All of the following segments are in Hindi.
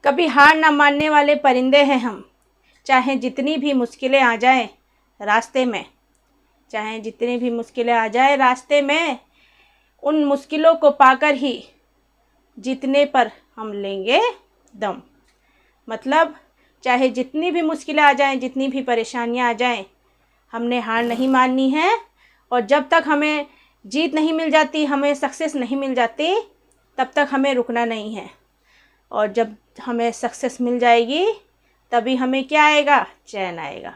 कभी हार ना मानने वाले परिंदे हैं हम। चाहे जितनी भी मुश्किलें आ जाएं रास्ते में, चाहे जितनी भी मुश्किलें आ जाएं रास्ते में, उन मुश्किलों को पाकर ही जीतने पर हम लेंगे दम। मतलब चाहे जितनी भी मुश्किलें आ जाएं, जितनी भी परेशानियां आ जाएं, हमने हार नहीं माननी है। और जब तक हमें जीत नहीं मिल जाती, हमें सक्सेस नहीं मिल जाती, तब तक हमें रुकना नहीं है। और जब हमें सक्सेस मिल जाएगी तभी हमें क्या आएगा? चैन आएगा।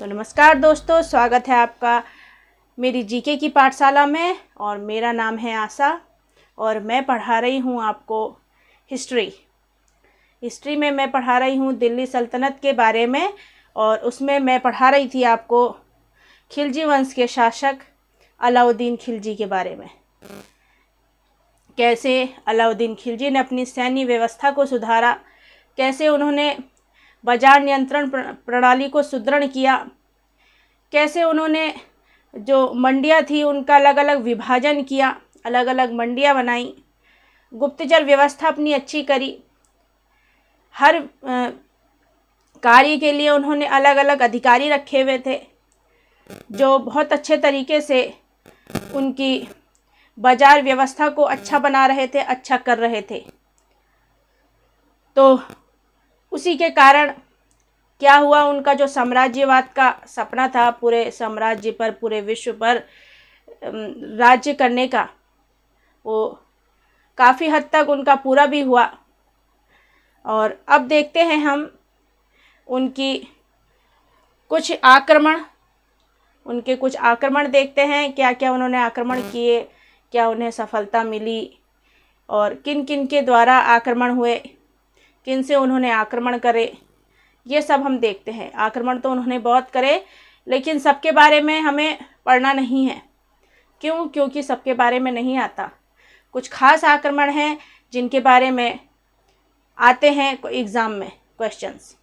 तो नमस्कार दोस्तों, स्वागत है आपका मेरी जीके की पाठशाला में। और मेरा नाम है आशा और मैं पढ़ा रही हूँ आपको हिस्ट्री में मैं पढ़ा रही हूँ दिल्ली सल्तनत के बारे में। और उसमें मैं पढ़ा रही थी आपको खिलजी वंश के शासक अलाउद्दीन खिलजी के बारे में। कैसे अलाउद्दीन खिलजी ने अपनी सैन्य व्यवस्था को सुधारा, कैसे उन्होंने बाजार नियंत्रण प्रणाली को सुदृढ़ किया, कैसे उन्होंने जो मंडियाँ थी उनका अलग अलग विभाजन किया, अलग अलग मंडियाँ बनाई, गुप्तचर व्यवस्था अपनी अच्छी करी। हर कार्य के लिए उन्होंने अलग अलग अधिकारी रखे हुए थे जो बहुत अच्छे तरीके से उनकी बाजार व्यवस्था को अच्छा बना रहे थे, अच्छा कर रहे थे। तो उसी के कारण क्या हुआ, उनका जो साम्राज्यवाद का सपना था पूरे साम्राज्य पर, पूरे विश्व पर राज्य करने का, वो काफ़ी हद तक उनका पूरा भी हुआ। और अब देखते हैं हम उनके कुछ आक्रमण देखते हैं, क्या क्या उन्होंने आक्रमण किए, क्या उन्हें सफलता मिली और किन किन के द्वारा आक्रमण हुए, किन से उन्होंने आक्रमण करे, ये सब हम देखते हैं। आक्रमण तो उन्होंने बहुत करे, लेकिन सबके बारे में हमें पढ़ना नहीं है। क्यों? क्योंकि सबके बारे में नहीं आता। कुछ खास आक्रमण हैं जिनके बारे में आते हैं एग्ज़ाम में क्वेश्चंस,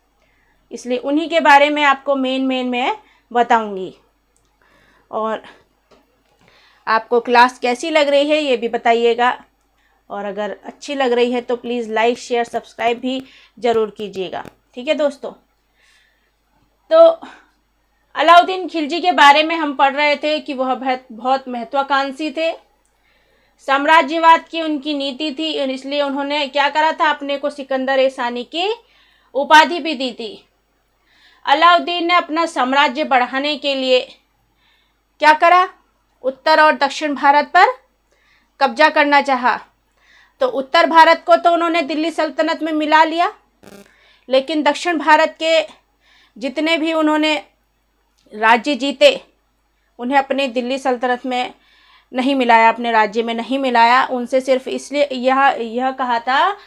इसलिए उन्हीं के बारे में आपको मेन मैं बताऊंगी। और आपको क्लास कैसी लग रही है ये भी बताइएगा। और अगर अच्छी लग रही है तो प्लीज़ लाइक शेयर सब्सक्राइब भी ज़रूर कीजिएगा। ठीक है दोस्तों। तो अलाउद्दीन खिलजी के बारे में हम पढ़ रहे थे कि वह बहुत महत्वाकांक्षी थे। साम्राज्यवाद की उनकी नीति थी, इसलिए उन्होंने क्या करा था, अपने को सिकंदर-ए-सानी की उपाधि भी दी थी। अलाउद्दीन ने अपना साम्राज्य बढ़ाने के लिए क्या करा, उत्तर और दक्षिण भारत पर कब्जा करना चाहा। तो उत्तर भारत को तो उन्होंने दिल्ली सल्तनत में मिला लिया, लेकिन दक्षिण भारत के जितने भी उन्होंने राज्य जीते उन्हें अपने दिल्ली सल्तनत में नहीं मिलाया, अपने राज्य में नहीं मिलाया। उनसे सिर्फ इसलिए यह कहा था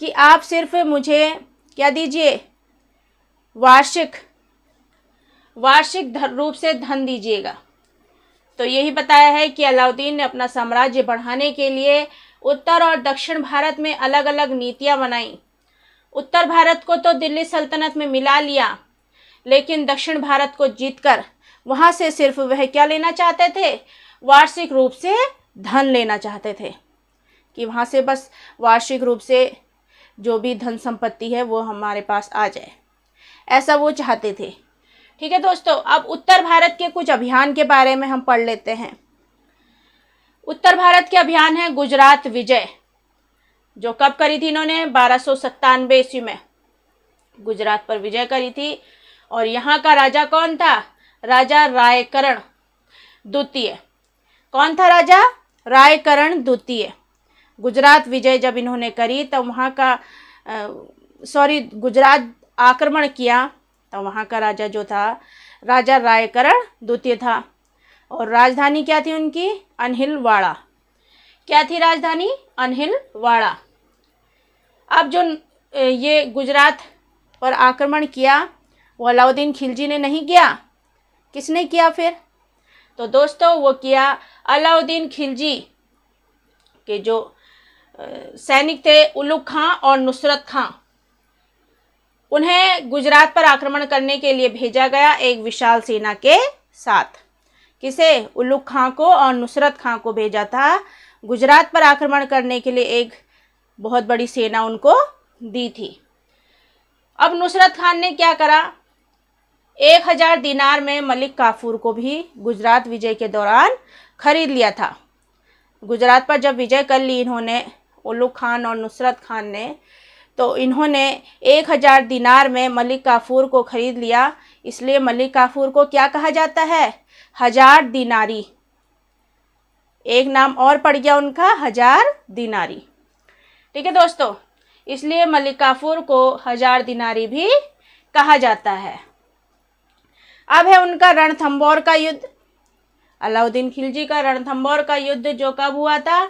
कि आप सिर्फ मुझे क्या दीजिए, वार्षिक रूप से धन दीजिएगा। तो यही बताया है कि अलाउद्दीन ने अपना साम्राज्य बढ़ाने के लिए उत्तर और दक्षिण भारत में अलग अलग नीतियां बनाई। उत्तर भारत को तो दिल्ली सल्तनत में मिला लिया, लेकिन दक्षिण भारत को जीतकर वहां से सिर्फ वह क्या लेना चाहते थे, वार्षिक रूप से धन लेना चाहते थे, कि वहां से बस वार्षिक रूप से जो भी धन संपत्ति है वो हमारे पास आ जाए, ऐसा वो चाहते थे। ठीक है दोस्तों। अब उत्तर भारत के कुछ अभियान के बारे में हम पढ़ लेते हैं। उत्तर भारत के अभियान है गुजरात विजय, जो कब करी थी इन्होंने, 1297 ईस्वी में गुजरात पर विजय करी थी। और यहाँ का राजा कौन था, राजा रायकरण द्वितीय। कौन था राजा? रायकरण द्वितीय। गुजरात विजय जब इन्होंने करी तब वहाँ का गुजरात आक्रमण किया, तो वहाँ का राजा जो था राजा रायकरण द्वितीय था। और राजधानी क्या थी उनकी? अनहिलवाड़ा। क्या थी राजधानी? अनहिलवाड़ा। अब जो ये गुजरात पर आक्रमण किया वो अलाउद्दीन खिलजी ने नहीं किया, किसने किया फिर? तो दोस्तों वो किया अलाउद्दीन खिलजी के जो सैनिक थे उलुग खां और नुसरत खां, उन्हें गुजरात पर आक्रमण करने के लिए भेजा गया एक विशाल सेना के साथ। किसे? उलुग खां को और नुसरत खां को भेजा था गुजरात पर आक्रमण करने के लिए। एक बहुत बड़ी सेना उनको दी थी। अब नुसरत खान ने क्या करा, 1000 दिनार में मलिक काफूर को भी गुजरात विजय के दौरान खरीद लिया था। गुजरात पर जब विजय कर ली इन्होंने, उलुग खान और नुसरत खान ने, तो इन्होंने 1000 दिनार में मलिक काफूर को खरीद लिया। इसलिए मलिक काफूर को क्या कहा जाता है, 1000 दिनारी। एक नाम और पड़ गया उनका, 1000 दिनारी। ठीक है दोस्तों, इसलिए मलिक काफूर को 1000 दिनारी भी कहा जाता है। अब है उनका रणथंभौर का युद्ध, अलाउद्दीन खिलजी का रणथंभौर का युद्ध, जो कब हुआ था,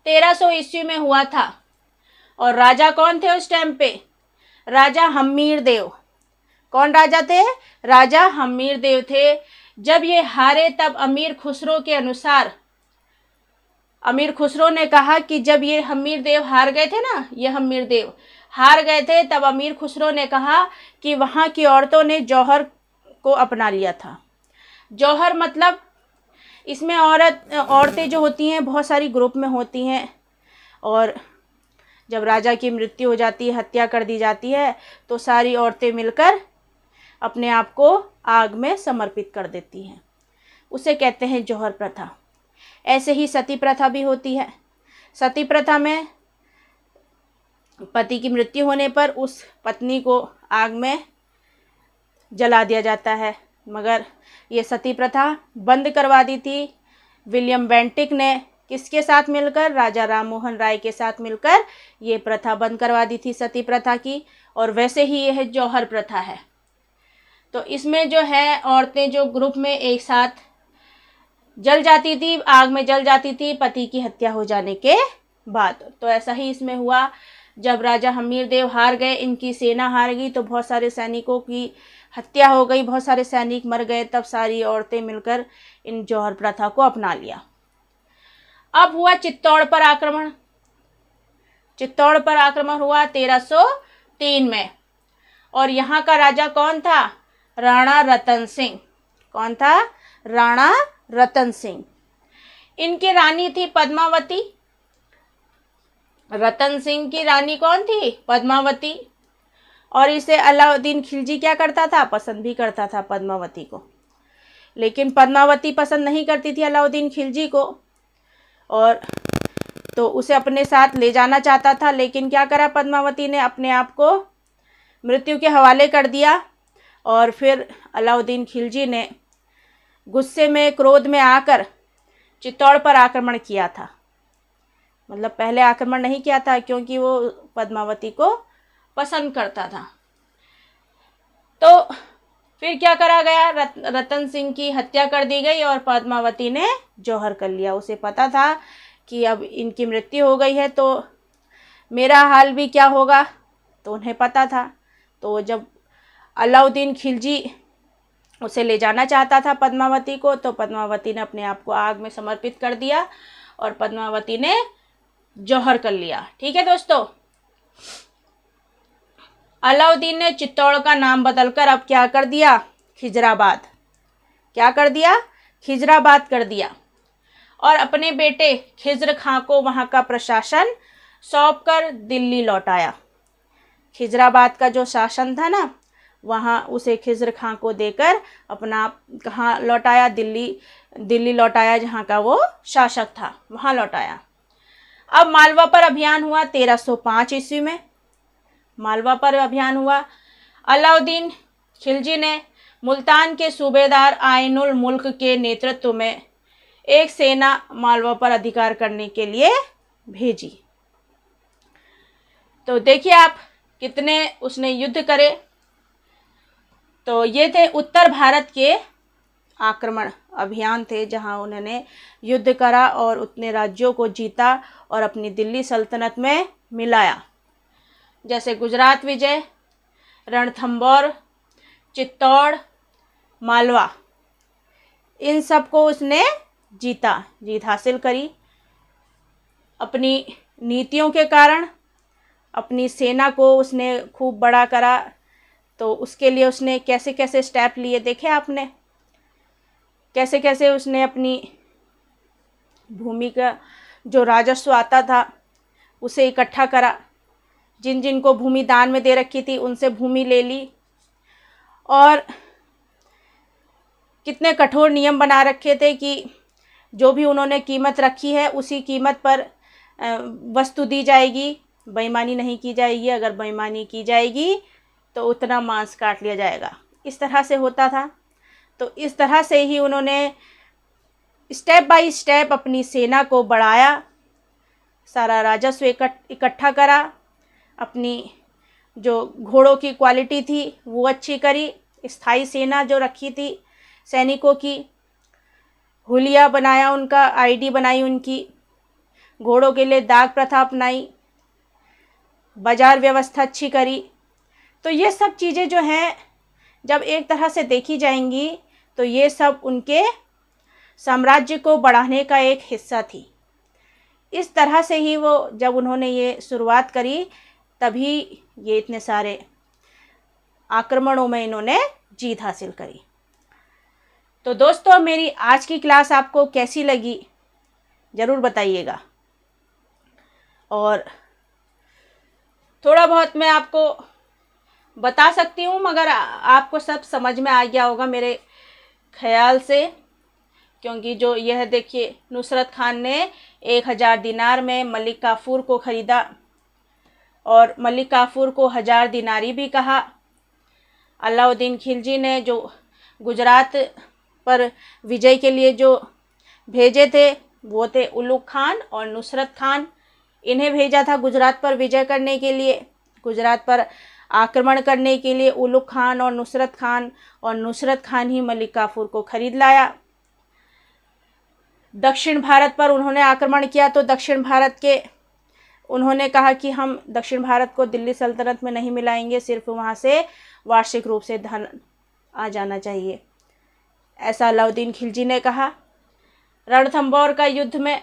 1300 ईस्वी में हुआ था। और राजा कौन थे उस टाइम पे, राजा हम्मीर देव। कौन राजा थे, राजा हम्मीर देव थे। जब ये हारे तब अमीर खुसरो के अनुसार, अमीर खुसरो ने कहा कि जब ये हम्मीर देव हार गए थे ना, ये हम्मीर देव हार गए थे, तब अमीर खुसरो ने कहा कि वहाँ की औरतों ने जौहर को अपना लिया था। जौहर मतलब इसमें औरतें जो होती हैं बहुत सारी ग्रुप में होती हैं, और जब राजा की मृत्यु हो जाती है, हत्या कर दी जाती है, तो सारी औरतें मिलकर अपने आप को आग में समर्पित कर देती हैं। उसे कहते हैं जौहर प्रथा। ऐसे ही सती प्रथा भी होती है। सती प्रथा में पति की मृत्यु होने पर उस पत्नी को आग में जला दिया जाता है, मगर ये सती प्रथा बंद करवा दी थी विलियम बेंटिक ने। किसके साथ मिलकर, राजा राम मोहन राय के साथ मिलकर ये प्रथा बंद करवा दी थी सती प्रथा की। और वैसे ही यह जौहर प्रथा है। तो इसमें जो है औरतें जो ग्रुप में एक साथ जल जाती थी, आग में जल जाती थी पति की हत्या हो जाने के बाद। तो ऐसा ही इसमें हुआ, जब राजा हम्मीर देव हार गए, इनकी सेना हार गई, तो बहुत सारे सैनिकों की हत्या हो गई, बहुत सारे सैनिक मर गए। तब सारी औरतें मिलकर इन जौहर प्रथा को अपना लिया। अब हुआ चित्तौड़ पर आक्रमण। चित्तौड़ पर आक्रमण हुआ 1303 में, और यहाँ का राजा कौन था, राणा रतन सिंह। कौन था, राणा रतन सिंह। इनकी रानी थी पद्मावती। रतन सिंह की रानी कौन थी, पद्मावती। और इसे अलाउद्दीन खिलजी क्या करता था, पसंद भी करता था पद्मावती को। लेकिन पद्मावती पसंद नहीं करती थी अलाउद्दीन खिलजी को, और तो उसे अपने साथ ले जाना चाहता था। लेकिन क्या करा पद्मावती ने, अपने आप को मृत्यु के हवाले कर दिया। और फिर अलाउद्दीन खिलजी ने गुस्से में, क्रोध में आकर चित्तौड़ पर आक्रमण किया था। मतलब पहले आक्रमण नहीं किया था, क्योंकि वो पद्मावती को पसंद करता था। तो फिर क्या करा गया, रतन सिंह की हत्या कर दी गई और पद्मावती ने जौहर कर लिया। उसे पता था कि अब इनकी मृत्यु हो गई है तो मेरा हाल भी क्या होगा, तो उन्हें पता था। तो जब अलाउद्दीन खिलजी उसे ले जाना चाहता था पद्मावती को, तो पद्मावती ने अपने आप को आग में समर्पित कर दिया और पद्मावती ने जौहर कर लिया। ठीक है दोस्तों, अलाउद्दीन ने चित्तौड़ का नाम बदलकर अब क्या कर दिया, खिजराबाद। क्या कर दिया, खिजराबाद कर दिया। और अपने बेटे खिज्र खां को वहाँ का प्रशासन सौंपकर दिल्ली लौटाया। खिजराबाद का जो शासन था ना, वहाँ उसे खिज्र खां को देकर अपना कहाँ लौटाया, दिल्ली लौटाया, जहाँ का वो शासक था वहाँ लौटाया। अब मालवा पर अभियान हुआ 1305 ईस्वी में। मालवा पर अभियान हुआ। अलाउद्दीन खिलजी ने मुल्तान के सूबेदार आइनुल मुल्क के नेतृत्व में एक सेना मालवा पर अधिकार करने के लिए भेजी। तो देखिए आप कितने उसने युद्ध करे। तो ये थे उत्तर भारत के आक्रमण अभियान थे, जहां उन्होंने युद्ध करा और उतने राज्यों को जीता और अपनी दिल्ली सल्तनत में मिलाया। जैसे गुजरात विजय, रणथंभौर, चित्तौड़, मालवा, इन सब को उसने जीत हासिल करी। अपनी नीतियों के कारण अपनी सेना को उसने खूब बड़ा करा। तो उसके लिए उसने कैसे कैसे स्टेप लिए देखे आपने, कैसे कैसे उसने अपनी भूमि का जो राजस्व आता था उसे इकट्ठा करा, जिन जिन को भूमि दान में दे रखी थी उनसे भूमि ले ली, और कितने कठोर नियम बना रखे थे कि जो भी उन्होंने कीमत रखी है उसी कीमत पर वस्तु दी जाएगी, बेईमानी नहीं की जाएगी। अगर बेईमानी की जाएगी तो उतना मांस काट लिया जाएगा। इस तरह से होता था। तो इस तरह से ही उन्होंने स्टेप बाय स्टेप अपनी सेना को बढ़ाया, सारा राजस्व इकट्ठा करा, अपनी जो घोड़ों की क्वालिटी थी वो अच्छी करी, स्थायी सेना जो रखी थी सैनिकों की, हुलिया बनाया उनका, आईडी बनाई उनकी, घोड़ों के लिए दाग प्रथा अपनाई, बाजार व्यवस्था अच्छी करी। तो ये सब चीज़ें जो हैं जब एक तरह से देखी जाएंगी तो ये सब उनके साम्राज्य को बढ़ाने का एक हिस्सा थी। इस तरह से ही वो जब उन्होंने ये शुरुआत करी तभी ये इतने सारे आक्रमणों में इन्होंने जीत हासिल करी। तो दोस्तों, मेरी आज की क्लास आपको कैसी लगी ज़रूर बताइएगा, और थोड़ा बहुत मैं आपको बता सकती हूँ मगर आपको सब समझ में आ गया होगा मेरे ख्याल से, क्योंकि जो यह देखिए नुसरत खान ने 1000 दिनार में मलिक काफूर को ख़रीदा, और मलिक काफूर को 1000 दिनारी भी कहा। अलाउद्दीन खिलजी ने जो गुजरात पर विजय के लिए जो भेजे थे वो थे उलुग खान और नुसरत खान। इन्हें भेजा था गुजरात पर विजय करने के लिए, गुजरात पर आक्रमण करने के लिए उलुग खान और नुसरत खान ही मलिक काफूर को खरीद लाया। दक्षिण भारत पर उन्होंने आक्रमण किया तो दक्षिण भारत के उन्होंने कहा कि हम दक्षिण भारत को दिल्ली सल्तनत में नहीं मिलाएंगे, सिर्फ वहाँ से वार्षिक रूप से धन आ जाना चाहिए, ऐसा अलाउद्दीन खिलजी ने कहा। रणथंभौर का युद्ध में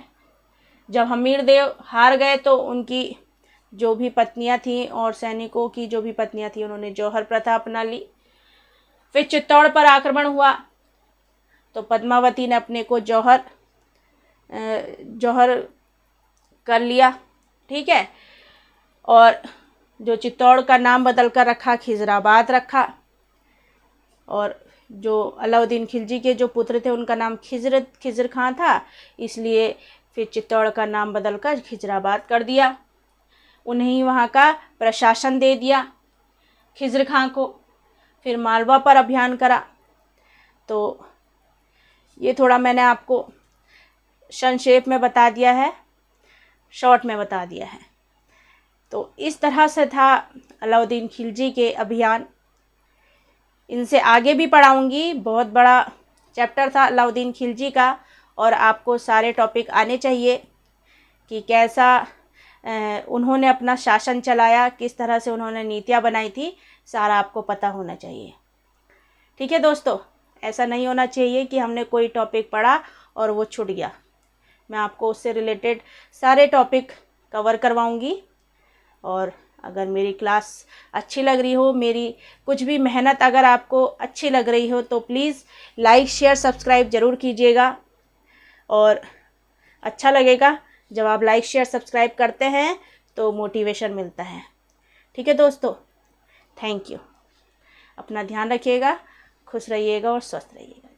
जब हमीरदेव हार गए तो उनकी जो भी पत्नियां थीं और सैनिकों की जो भी पत्नियां थीं उन्होंने जौहर प्रथा अपना ली। फिर चित्तौड़ पर आक्रमण हुआ तो पद्मावती ने अपने को जौहर कर लिया, ठीक है, और जो चित्तौड़ का नाम बदल कर रखा, खिजराबाद रखा, और जो अलाउद्दीन खिलजी के जो पुत्र थे उनका नाम खिजर खां था, इसलिए फिर चित्तौड़ का नाम बदल कर खिजराबाद कर दिया। उन्हें वहाँ का प्रशासन दे दिया खिजर खां को। फिर मालवा पर अभियान करा। तो ये थोड़ा मैंने आपको संक्षेप में बता दिया है, शॉर्ट में बता दिया है। तो इस तरह से था अलाउद्दीन खिलजी के अभियान। इनसे आगे भी पढ़ाऊँगी, बहुत बड़ा चैप्टर था अलाउद्दीन खिलजी का, और आपको सारे टॉपिक आने चाहिए कि कैसा उन्होंने अपना शासन चलाया, किस तरह से उन्होंने नीतियाँ बनाई थी, सारा आपको पता होना चाहिए। ठीक है दोस्तों, ऐसा नहीं होना चाहिए कि हमने कोई टॉपिक पढ़ा और वो छूट गया। मैं आपको उससे रिलेटेड सारे टॉपिक कवर करवाऊंगी, और अगर मेरी क्लास अच्छी लग रही हो, मेरी कुछ भी मेहनत अगर आपको अच्छी लग रही हो तो प्लीज़ लाइक शेयर सब्सक्राइब ज़रूर कीजिएगा। और अच्छा लगेगा जब आप लाइक शेयर सब्सक्राइब करते हैं तो मोटिवेशन मिलता है। ठीक है दोस्तों, थैंक यू। अपना ध्यान रखिएगा, खुश रहिएगा और स्वस्थ रहिएगा।